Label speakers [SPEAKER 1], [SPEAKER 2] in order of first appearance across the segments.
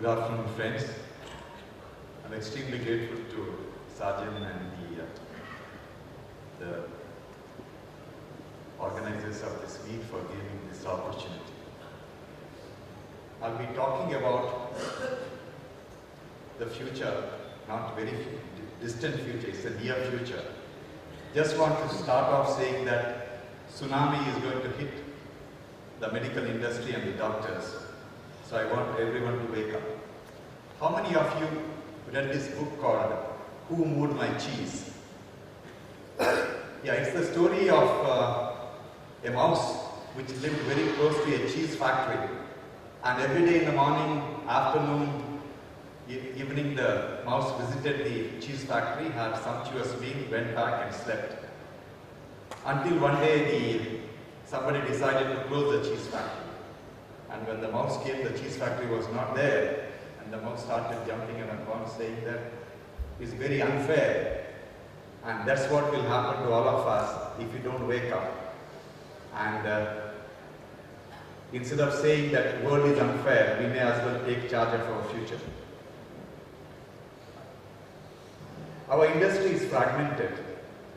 [SPEAKER 1] Good afternoon, friends. I'm extremely grateful to Sarjan and the organizers of this meet for giving this opportunity. I'll be talking about the future, not very distant future, it's a near future. Just want to start off saying that tsunami is going to hit the medical industry and the doctors. So I want everyone to wake up. How many of you read this book called Who Moved My Cheese? Yeah, it's the story of a mouse which lived very close to a cheese factory. And every day in the morning, afternoon, evening, the mouse visited the cheese factory, had a sumptuous meal, went back and slept. Until one day, somebody decided to close the cheese factory. And when the mouse came, the cheese factory was not there. And the mouse started jumping around saying that it's very unfair. And that's what will happen to all of us if we don't wake up. And instead of saying that the world is unfair, we may as well take charge of our future. Our industry is fragmented.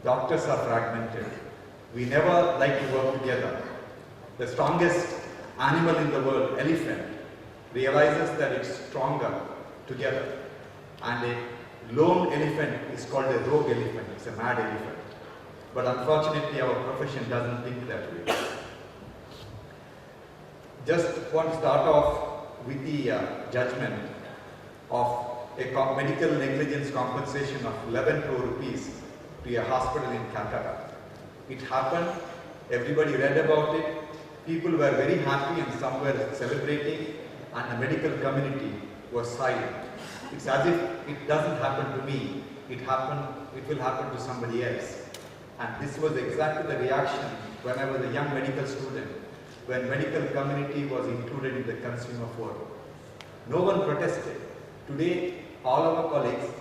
[SPEAKER 1] Doctors are fragmented. We never like to work together. The strongest animal in the world, elephant, realizes that it's stronger together. And a lone elephant is called a rogue elephant. It's a mad elephant. But unfortunately, our profession doesn't think that way. Just want to start off with the judgment of a medical negligence compensation of 11 crore rupees to a hospital in Calcutta. It happened, everybody read about it, people were very happy and some were celebrating, and the medical community was silent. It's as if it doesn't happen to me, it will happen to somebody else. And this was exactly the reaction when I was a young medical student, when medical community was included in the consumer forum. No one protested. Today, all our colleagues,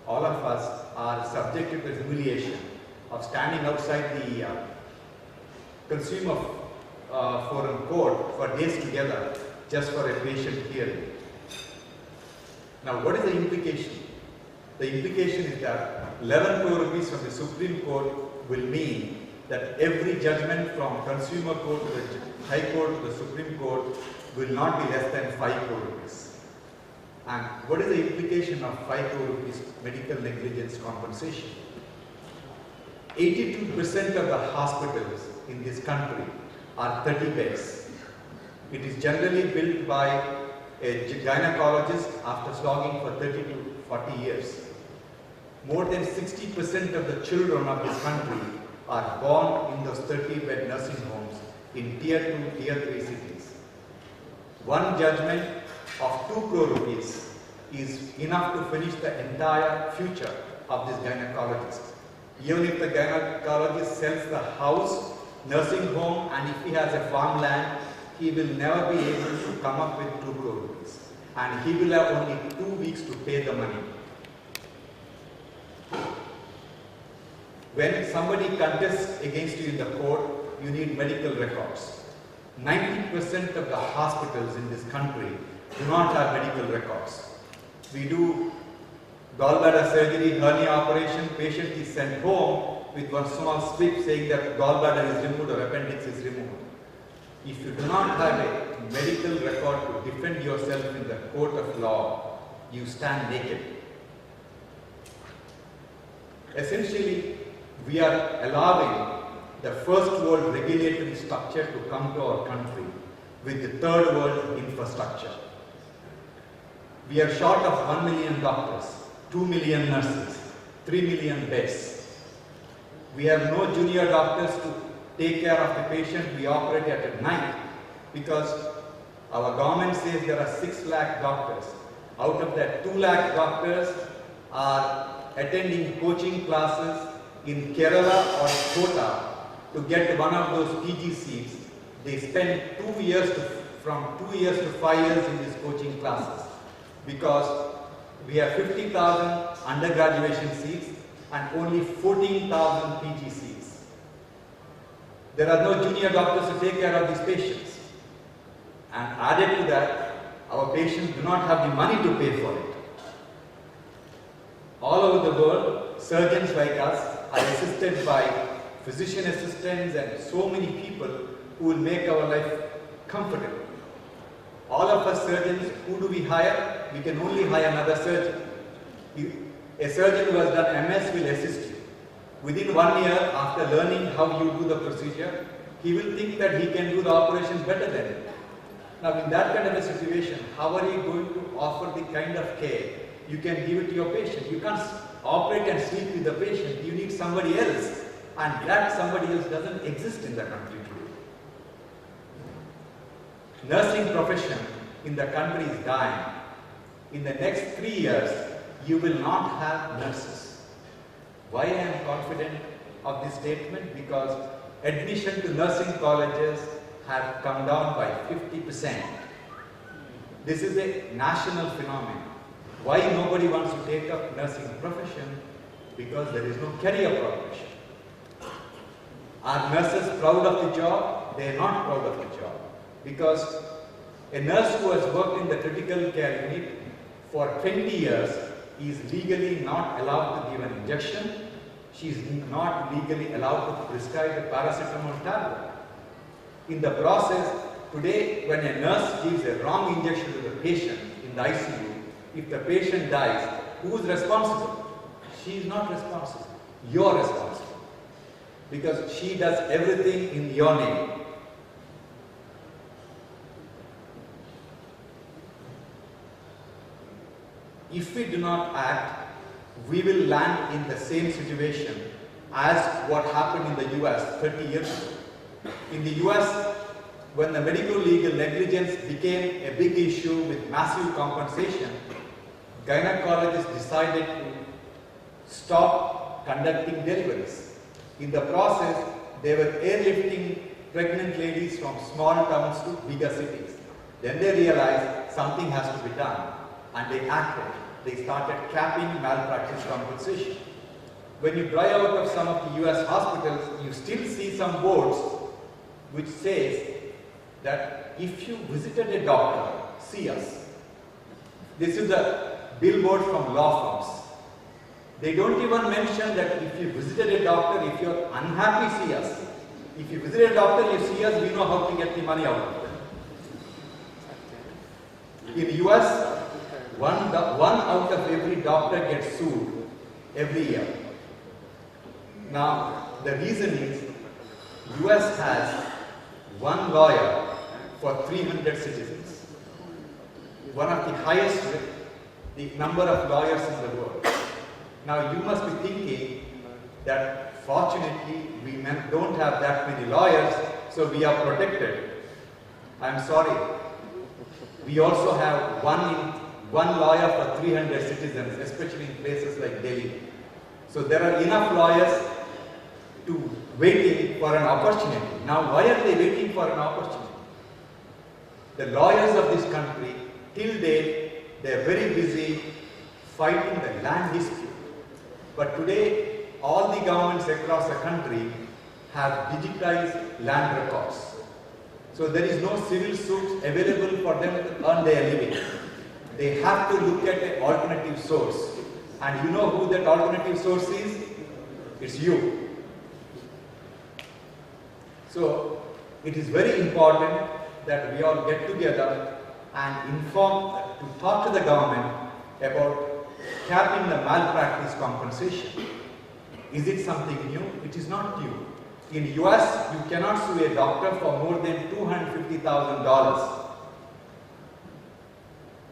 [SPEAKER 1] all of us are subjected to the humiliation of standing outside the consumer forum court for days together just for a patient hearing. Now, what is the implication? The implication is that 11 crore rupees from the Supreme Court will mean that every judgment from consumer court to the High Court to the Supreme Court will not be less than 5 crore rupees. And what is the implication of 5 crore rupees medical negligence compensation? 82% of the hospitals in this country are 30 beds. It is generally built by a gynecologist after slogging for 30 to 40 years. More than 60% of the children of this country are born in those 30-bed nursing homes in Tier 2, Tier 3 cities. One judgment of 2 crore rupees is enough to finish the entire future of this gynecologist. Even if the gynecologist sells the house, nursing home, and if he has a farmland, he will never be able to come up with 2 crore rupees. And he will have only 2 weeks to pay the money. When somebody contests against you in the court, you need medical records. 90% of the hospitals in this country do not have medical records. We do gallbladder surgery, hernia operation, patient is sent home with one small slip saying that gallbladder is removed or appendix is removed. If you do not have a medical record to defend yourself in the court of law, you stand naked. Essentially, we are allowing the first world regulatory structure to come to our country with the third world infrastructure. We are short of 1 million doctors, 2 million nurses, 3 million beds. We have no junior doctors to take care of the patient. We operate at night because our government says there are 6 lakh doctors. Out of that, 2 lakh doctors are attending coaching classes in Kerala or Kota to get one of those PG seats. They spend 2 years from 2 years to 5 years in these coaching classes because we have 50,000 undergraduation seats and only 14,000 PG seats. There are no junior doctors to take care of these patients. And added to that, Our patients do not have the money to pay for it. All over the world, surgeons like us are assisted by physician assistants and so many people who will make our life comfortable. All of us surgeons, who do we hire? We can only hire another surgeon. A surgeon who has done MS will assist you. Within 1 year, after learning how you do the procedure, he will think that he can do the operations better than you. Now, in that kind of a situation, how are you going to offer the kind of care you can give it to your patient? You can't operate and sleep with the patient. You need somebody else. And that somebody else doesn't exist in the country today. Nursing profession in the country is dying. In the next 3 years, you will not have nurses. Why I am confident of this statement? Because admission to nursing colleges have come down by 50%. This is a national phenomenon. Why nobody wants to take up nursing profession? Because there is no career progression. Are nurses proud of the job? They are not proud of the job. Because a nurse who has worked in the critical care unit for 20 years is legally not allowed to give an injection. She is not legally allowed to prescribe a paracetamol tablet. In the process, today when a nurse gives a wrong injection to the patient in the ICU, if the patient dies, who is responsible? She is not responsible. You are responsible. Because she does everything in your name. If we do not act, we will land in the same situation as what happened in the US 30 years ago. In the US, when the medical legal negligence became a big issue with massive compensation, gynecologists decided to stop conducting deliveries. In the process, they were airlifting pregnant ladies from small towns to bigger cities. Then they realized something has to be done, and they acted. They started capping malpractice compensation. When you drive out of some of the US hospitals, you still see some boards which says that if you visited a doctor, see us. This is the billboard from law firms. They don't even mention that if you visited a doctor, if you're unhappy, see us. If you visited a doctor, you see us, we know how to get the money out of it. In the US, one out of every doctor gets sued every year. Now, the reason is US has one lawyer for 300 citizens. One of the highest the number of lawyers in the world. Now, you must be thinking that fortunately we don't have that many lawyers, so we are protected. I'm sorry. We also have one lawyer for 300 citizens, especially in places like Delhi. So there are enough lawyers to waiting for an opportunity. Now, why are they waiting for an opportunity? The lawyers of this country, till date, they are very busy fighting the land dispute. But today, all the governments across the country have digitized land records. So there is no civil suits available for them to earn their living. They have to look at an alternative source. And you know who that alternative source is? It's you. So it is very important that we all get together and to talk to the government about capping the malpractice compensation. Is it something new? It is not new. In the US, you cannot sue a doctor for more than $250,000.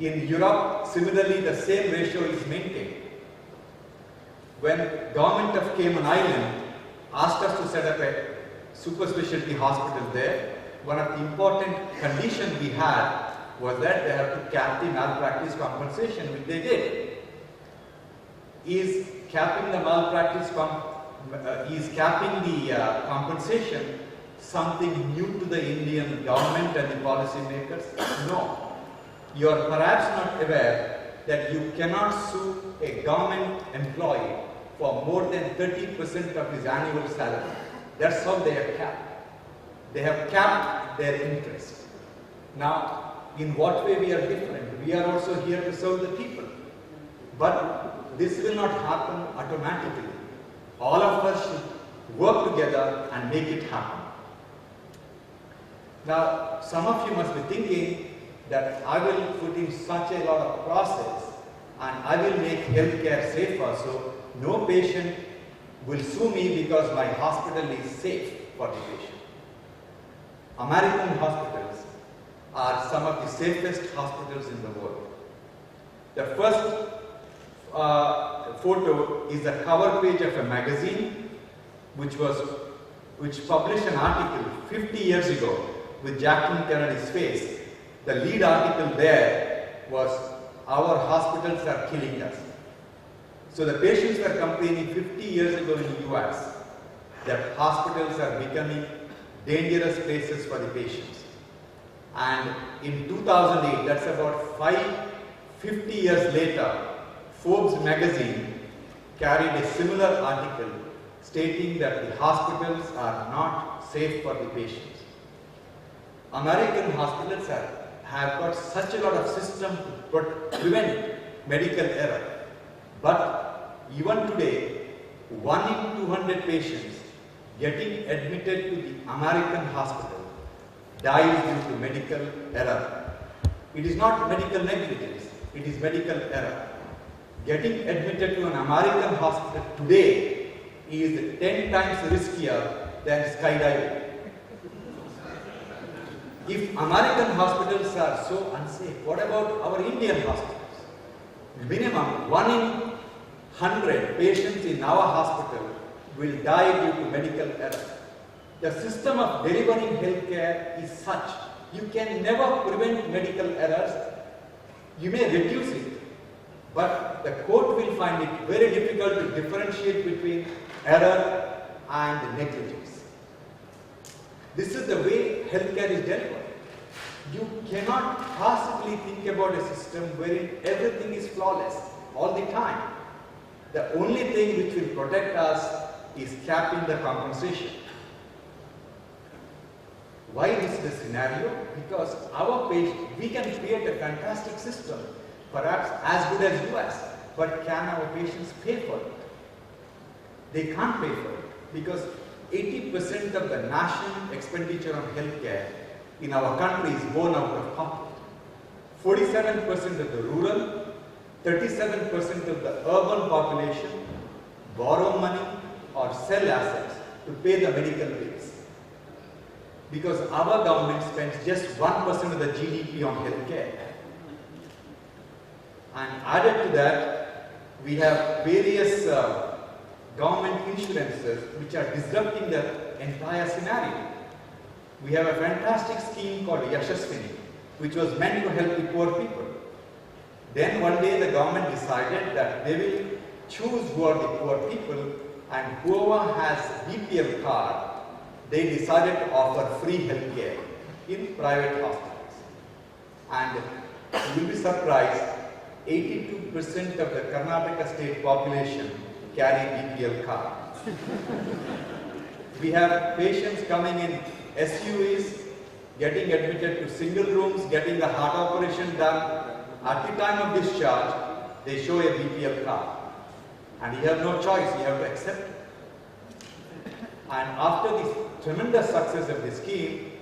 [SPEAKER 1] In Europe, similarly, the same ratio is maintained. When government of Cayman Island asked us to set up a super specialty hospital there, one of the important conditions we had was that they have to cap the malpractice compensation, which they did. Is capping the compensation something new to the Indian government and the policymakers? No. You are perhaps not aware that you cannot sue a government employee for more than 30% of his annual salary. That's how they have capped. They have capped their interest. Now, in what way we are different. We are also here to serve the people. But this will not happen automatically. All of us should work together and make it happen. Now, some of you must be thinking that I will put in such a lot of process and I will make healthcare safer, so no patient will sue me because my hospital is safe for the patient. American hospitals are some of the safest hospitals in the world. The first photo is the cover page of a magazine which published an article 50 years ago with Jacqueline Kennedy's face. The lead article there was, "Our hospitals are killing us." So the patients were complaining 50 years ago in the US that hospitals are becoming dangerous places for the patients. And in 2008, that's about 50 years later, Forbes magazine carried a similar article stating that the hospitals are not safe for the patients. American hospitals have got such a lot of systems to prevent medical error. But even today, 1 in 200 patients getting admitted to the American hospital dies due to medical error. It is not medical negligence, it is medical error. Getting admitted to an American hospital today is 10 times riskier than skydiving. If American hospitals are so unsafe, what about our Indian hospitals? Minimum 1 in 100 patients in our hospital will die due to medical error. The system of delivering healthcare is such, you can never prevent medical errors. You may reduce it, but the court will find it very difficult to differentiate between error and negligence. This is the way healthcare is delivered. You cannot possibly think about a system wherein everything is flawless all the time. The only thing which will protect us is capping the compensation. Why this is the scenario? Because our patient, we can create a fantastic system, perhaps as good as US, but can our patients pay for it? They can't pay for it because 80% of the national expenditure on healthcare in our country is borne out of pocket. 47% of the rural, 37% of the urban population borrow money or sell assets to pay the medical bills. Because our government spends just 1% of the GDP on healthcare. And added to that, we have various government insurances which are disrupting the entire scenario. We have a fantastic scheme called Yashaswini, which was meant to help the poor people. Then one day the government decided that they will choose who are the poor people, and whoever has BPL card, they decided to offer free healthcare in private hospitals. And you will be surprised, 82% of the Karnataka state population carry BPL card. We have patients coming in SUVs, getting admitted to single rooms, getting the heart operation done. At the time of discharge, they show a BPL card. And you have no choice, you have to accept it. And after the tremendous success of the scheme,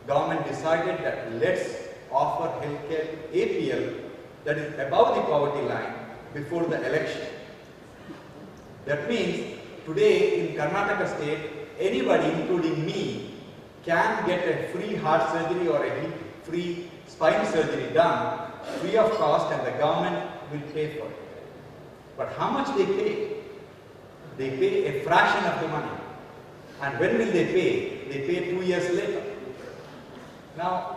[SPEAKER 1] government decided that let's offer healthcare to APL, that is above the poverty line, before the election. That means today in Karnataka state, anybody including me can get a free heart surgery or a free spine surgery done free of cost, and the government will pay for it. But how much they pay? They pay a fraction of the money. And when will they pay? They pay 2 years later. Now,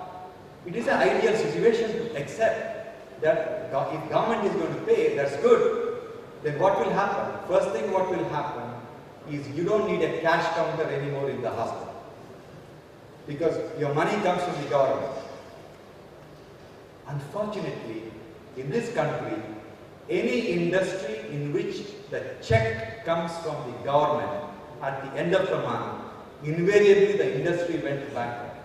[SPEAKER 1] it is an ideal situation to accept that if government is going to pay, that's good. Then what will happen? First thing what will happen is you don't need a cash counter anymore in the hospital, because your money comes from the government. Unfortunately, in this country, any industry in which the check comes from the government at the end of the month, invariably the industry went bankrupt.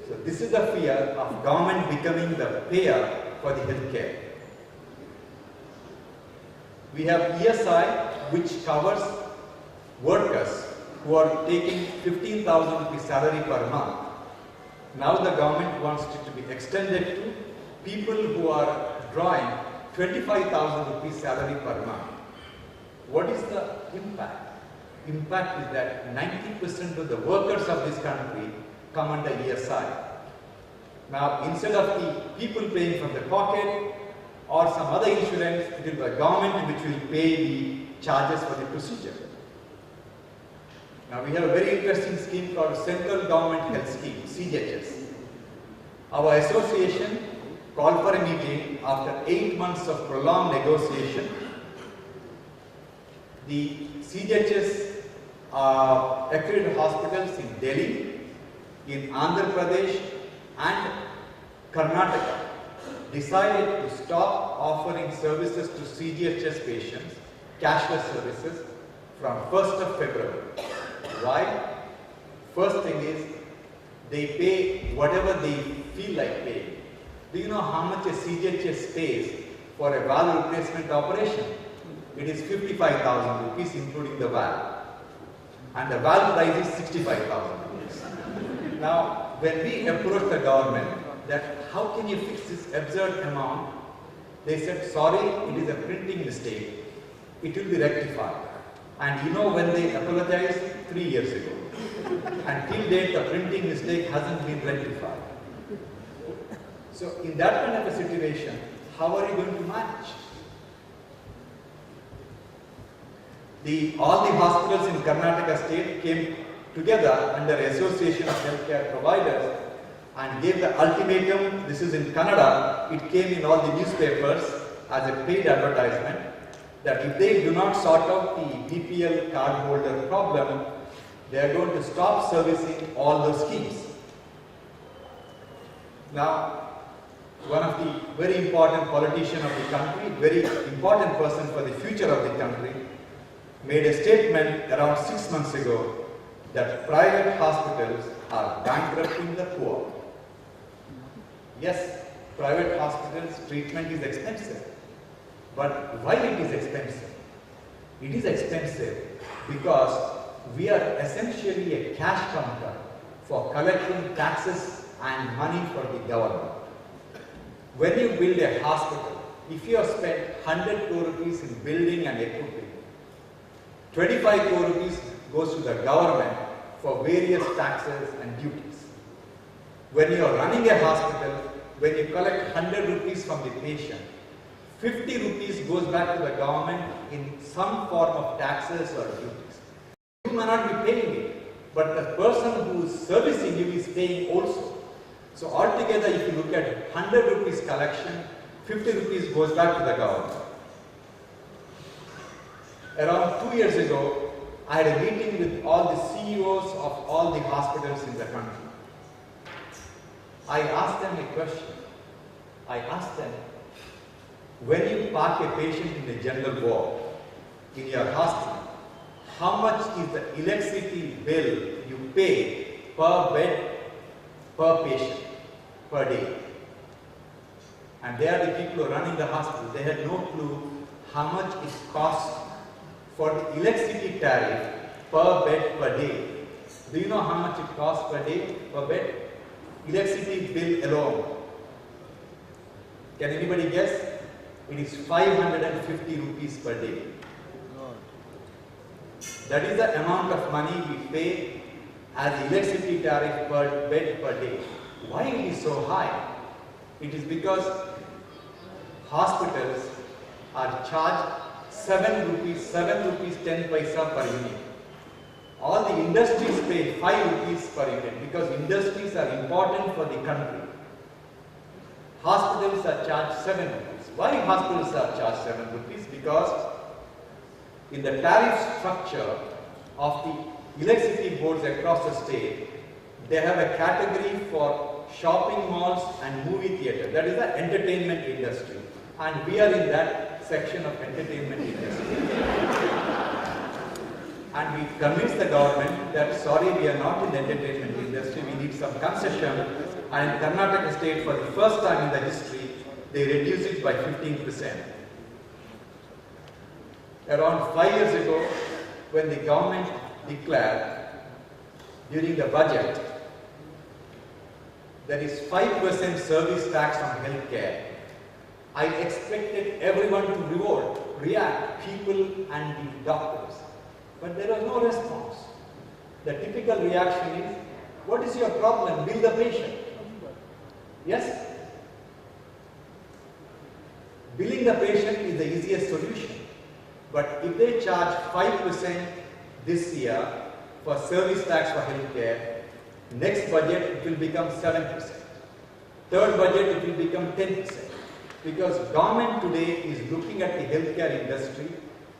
[SPEAKER 1] So this is the fear of government becoming the payer for the health care. We have ESI, which covers workers who are taking 15,000 rupees salary per month. Now the government wants it to be extended to people who are drawing 25,000 rupees salary per month. What is the impact? Impact is that 90% of the workers of this country come under ESI. Now, instead of the people paying from their pocket or some other insurance, it will be the government which will pay the charges for the procedure. Now, we have a very interesting scheme called Central Government Health Scheme, CGHS. Our association called for a meeting after 8 months of prolonged negotiation. The CGHS accredited hospitals in Delhi, in Andhra Pradesh and Karnataka decided to stop offering services to CGHS patients, cashless services, from 1st of February. Why? First thing is, they pay whatever they feel like paying. Do you know how much a CGHS pays for a valve replacement operation? It is 55,000 rupees including the valve. And the valve price is 65,000 rupees. Now, when we approached the government that how can you fix this absurd amount, they said, sorry, it is a printing mistake. It will be rectified. And you know when they apologized? 3 years ago. And till date, the printing mistake hasn't been rectified. So in that kind of a situation, how are you going to manage? All the hospitals in Karnataka state came together under Association of Healthcare Providers and gave the ultimatum. This is in Kannada. It came in all the newspapers as a paid advertisement that if they do not sort out the BPL card holder problem, they are going to stop servicing all those schemes. Now, one of the very important politicians of the country, very important person for the future of the country, made a statement around 6 months ago that private hospitals are bankrupting the poor. Yes, private hospitals treatment is expensive. But why it is expensive? It is expensive because we are essentially a cash counter for collecting taxes and money for the government. When you build a hospital, if you have spent 100 crore rupees in building and equipping, 25 crore rupees goes to the government for various taxes and duties. When you are running a hospital, when you collect 100 rupees from the patient, 50 rupees goes back to the government in some form of taxes or duties. You may not be paying it, but the person who is servicing you is paying also. So altogether, if you look at 100 rupees collection, 50 rupees goes back to the government. Around 2 years ago, I had a meeting with all the CEOs of all the hospitals in the country. I asked them a question. I asked them, when you park a patient in a general ward in your hospital, how much is the electricity bill you pay per bed, per patient, per day? And they are the people who are running the hospital. They had no clue how much it costs for the electricity tariff per bed per day. Do you know how much it costs per day, per bed? Electricity bill alone. Can anybody guess? It is 550 rupees per day. That is the amount of money we pay as electricity tariff per bed per day. Why it is so high? It is because hospitals are charged 7 rupees 10 paisa per unit. All the industries pay 5 rupees per unit because industries are important for the country. Hospitals are charged 7 rupees. Why hospitals are charged 7 rupees? Because in the tariff structure of the electricity boards across the state, they have a category for shopping malls and movie theatre. That is the entertainment industry. And we are in that section of entertainment industry. And we convinced the government that sorry, we are not in the entertainment industry, we need some concession. And in Karnataka state, for the first time in the history, they reduced it by 15%. Around 5 years ago, when the government declared during the budget, there is 5% service tax on healthcare. I expected everyone to react, people and the doctors. But there was no response. The typical reaction is, what is your problem? Bill the patient. Yes? Billing the patient is the easiest solution. But if they charge 5% this year for service tax for healthcare, next budget it will become 7%. Third budget it will become 10%. Because government today is looking at the healthcare industry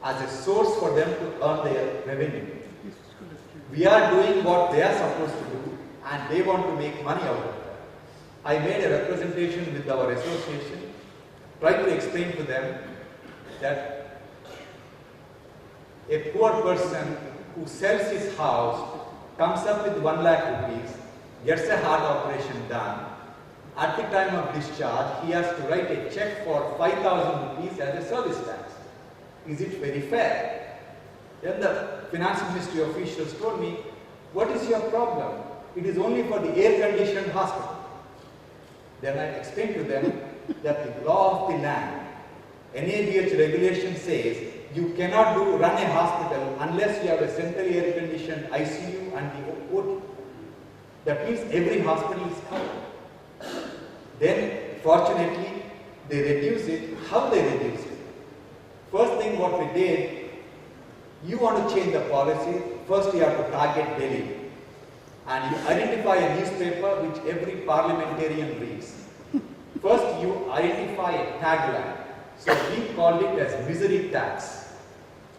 [SPEAKER 1] as a source for them to earn their revenue. We are doing what they are supposed to do and they want to make money out of it. I made a representation with our association, tried to explain to them that a poor person who sells his house comes up with 1 lakh rupees, gets a heart operation done. At the time of discharge, he has to write a check for 5,000 rupees as a service tax. Is it very fair? Then the finance ministry officials told me, what is your problem? It is only for the air-conditioned hospital. Then I explained to them that the law of the land, NABH regulation says, you cannot run a hospital unless you have a centrally air-conditioned ICU and the OT. That means every hospital is covered. Then, fortunately, they reduce it. How they reduce it? First thing what we did, you want to change the policy, first you have to target Delhi. And you identify a newspaper which every parliamentarian reads. First you identify a tagline. So we called it as misery tax.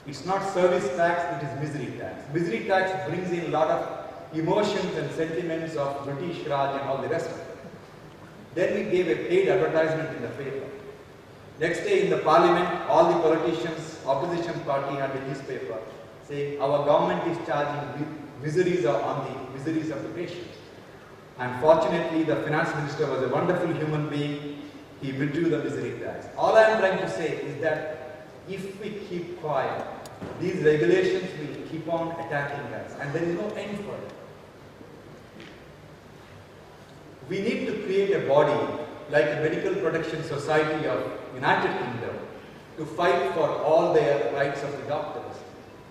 [SPEAKER 1] It's not service tax, it is misery tax. Misery tax brings in a lot of emotions and sentiments of British Raj and all the rest of it. Then we gave a paid advertisement in the paper. Next day in the parliament, all the politicians, opposition party had a newspaper saying our government is charging miseries on the miseries of the patients. And fortunately, the finance minister was a wonderful human being. He withdrew the misery tax. All I am trying to say is that if we keep quiet, these regulations will keep on attacking us and there is no end for it. We need to create a body like the Medical Protection Society of United Kingdom to fight for all their rights of the doctors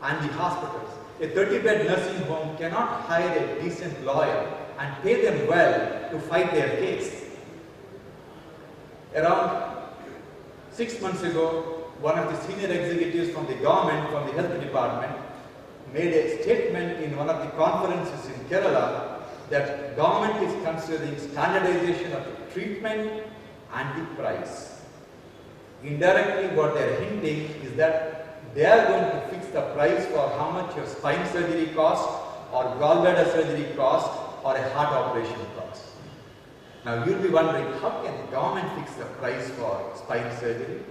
[SPEAKER 1] and the hospitals. A 30-bed nursing home cannot hire a decent lawyer and pay them well to fight their case. Around 6 months ago, one of the senior executives from the government, from the health department, made a statement in one of the conferences in Kerala that government is considering standardization of the treatment and the price. Indirectly, what they are hinting is that they are going to fix the price for how much your spine surgery costs, or gallbladder surgery costs, or a heart operation costs. Now you'll be wondering, how can the government fix the price for spine surgery?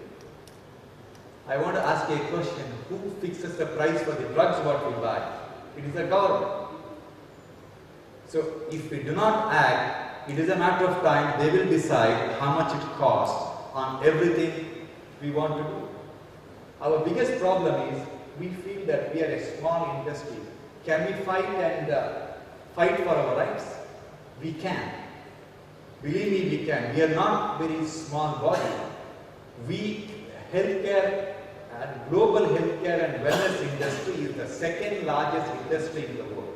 [SPEAKER 1] I want to ask you a question. Who fixes the price for the drugs what we buy? It is the government. So if we do not act, it is a matter of time they will decide how much it costs on everything we want to do. Our biggest problem is we feel that we are a small industry. Can we fight and fight for our rights? We can. Believe me, we can. We are not very small body. We, healthcare and global healthcare and wellness industry is the second largest industry in the world.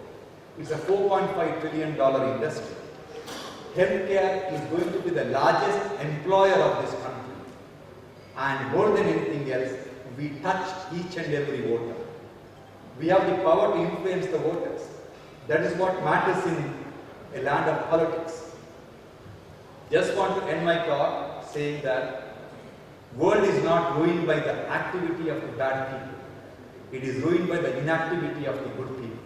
[SPEAKER 1] It's a $4.5 trillion industry. Healthcare is going to be the largest employer of this country. And more than anything else, we touch each and every voter. We have the power to influence the voters. That is what matters in a land of politics. Just want to end my talk saying that world is not ruined by the activity of the bad people. It is ruined by the inactivity of the good people.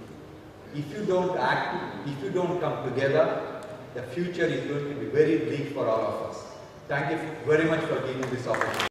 [SPEAKER 1] If you don't act, if you don't come together, the future is going to be very bleak for all of us. Thank you very much for giving me this opportunity.